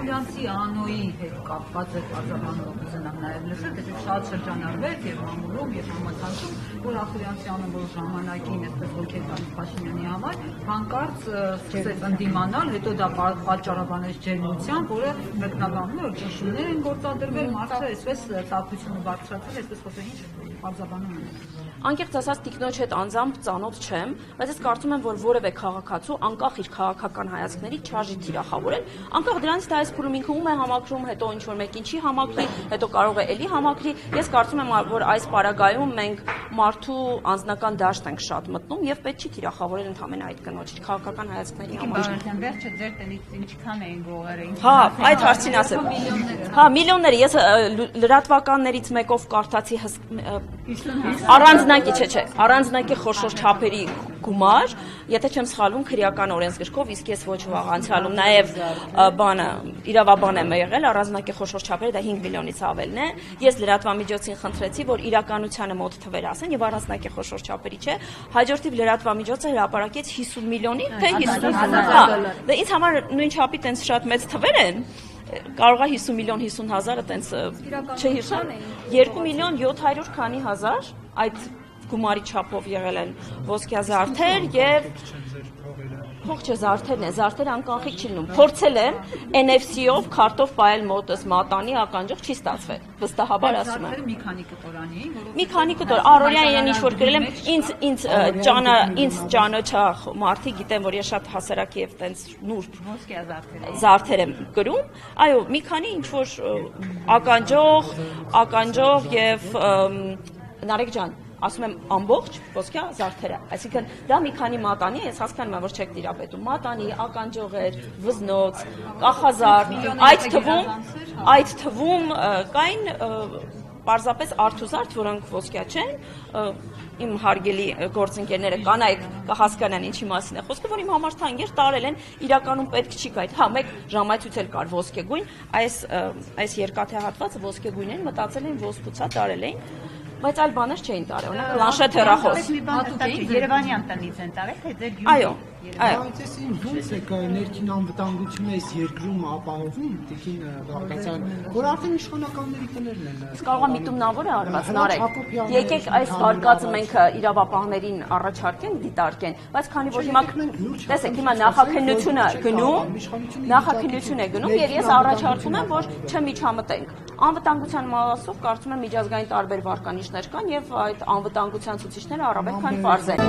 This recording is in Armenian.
Ուրախուլյանցի անոյի հետ կապված է պարզաբանող ուզենամ նաև լսել, դեպի շատ շրջանառվեց եւ մամուլում եւ համացանցում, որ Ախուրյանցի անուն որ ժամանակին այսպես ոգեկան Փաշինյանի համար հանկարծ սկսեց ընդդիմանալ, հետո դա պատճառաբանեց ջերմությամբ, որը մեկնաբանում է, որ ճնշումներ են գործադրվել, մարդը այսպես ցավությունը բարձրացել, այսպես խոսել ինչ պարզաբանում է։ Անկեղծ ասած տիկնոջ հետ անձամբ ծանոթ չեմ, բայց ես կարծում եմ, որ որևէ քաղաքացու անկախ իր քաղաքական հայացքներից չարժի թիրախավորել, անկախ դրանից դա այս փուլում ինքը ում է համակրում, հետո ինչ որ մեկին չի համակրի, հետո կարող է էլի համակրի։ Ես կարծում եմ, որ այս պարագայում մենք մարդու անձնական դաշտ ենք շատ մտնում եւ պետք չի թիրախավորել ընդհանրապես այդ կնոջ իր քաղաքական հայացքների համար։ Վերջը ձեր տնից ինչքան էին գողերը։ Հա, այդ հարցին ասեմ։ Հա, միլիոններ, ես լրատվականներից մեկով կարդացի առանձնակի չէ, առանձնակի խոշոր չափերի գումար, եթե չեմ սխալվում քրեական օրենսգրքով, իսկ ես ոչ վաղ անցյալում նաև բանը իրավաբան եմ եղել, առանձնակի խոշոր չափերը դա 5 միլիոնից ավելն է։ Ես լրատվամիջոցին խնդրեցի, որ իրականությանը մոտ թվեր ասեն եւ առանձնակի խոշոր չափերի չէ, հաջորդիվ լրատվամիջոցը հրապարակեց 50 միլիոնի, թե 50 հա, դա ինձ համար նույն չափի տենց շատ մեծ թվեր են։ Կարող է 50 միլիոն 50 հազարը տենց չհիշեմ 2 միլիոն 700 քանի հազար այդ գումարի չափով եղել են ոսկյա զարդեր եւ փող չէ զարդերն է զարդերը անկանխիկ չի լինում փորձել եմ NFC-ով քարտով պայել մոտս մատանի ականջով չի ստացվել վստահաբար ասում եմ մի քանի կտորանի մի քանի կտոր առօրյա իրեն ինչ որ գրել եմ ինձ ճանաչող մարդի գիտեմ որ ես շատ հասարակ եւ տենց նուրբ ոսկյա զարդեր եմ գրում այո մի քանի ինչ որ ականջող եւ Նարեկ ջան ասում եմ ամբողջ ոսկյա զարդերը այսինքն դա մի քանի մատանի ես հասկանում եմ որ չեք տիրապետում մատանի ականջողեր վզնոց կախազար այդ թվում կային պարզապես արթուզարդ որոնք ոսկյա չեն իմ հարգելի գործընկերները կանայք կհասկանան ինչի մասին է խոսքը որ իմ համար թանկեր տարել են իրականում պետք չի գայթ հա մեկ ժամացույց էլ կար ոսկեգույն այս երկաթե հատվածը ոսկեգույն են մտածել են ոսկուցա տարել էին բայց այլ բաներ չէին տարել, օրինակ պլանշետ հեռախոս։ Երևանյան տնից են տարել, թե ձեր գյուղի։ Այո, այո։ Այս ոնց է ներքին անվտանգությունը այս երկրում ապահովում, Տիկին Բաղդասարյան, որ արդեն իշխանականների տներն են։ Իսկ կարող է միտումնավոր է արված, Նարեկ։ Եկեք այս վարկածը մենք իրավապահներին առաջարկենք, դիտարկեն, բայց քանի որ հիմա տեսեք, հիմա նախաքննություն է գնում եւ ես առաջարկում եմ, որ չմիջամտենք։ Անվտանգության մասով կարծում եմ միջազգային տարբեր վարկանիշներ կան եւ այդ անվտանգության ցուցիչները առավել քան պարզ են։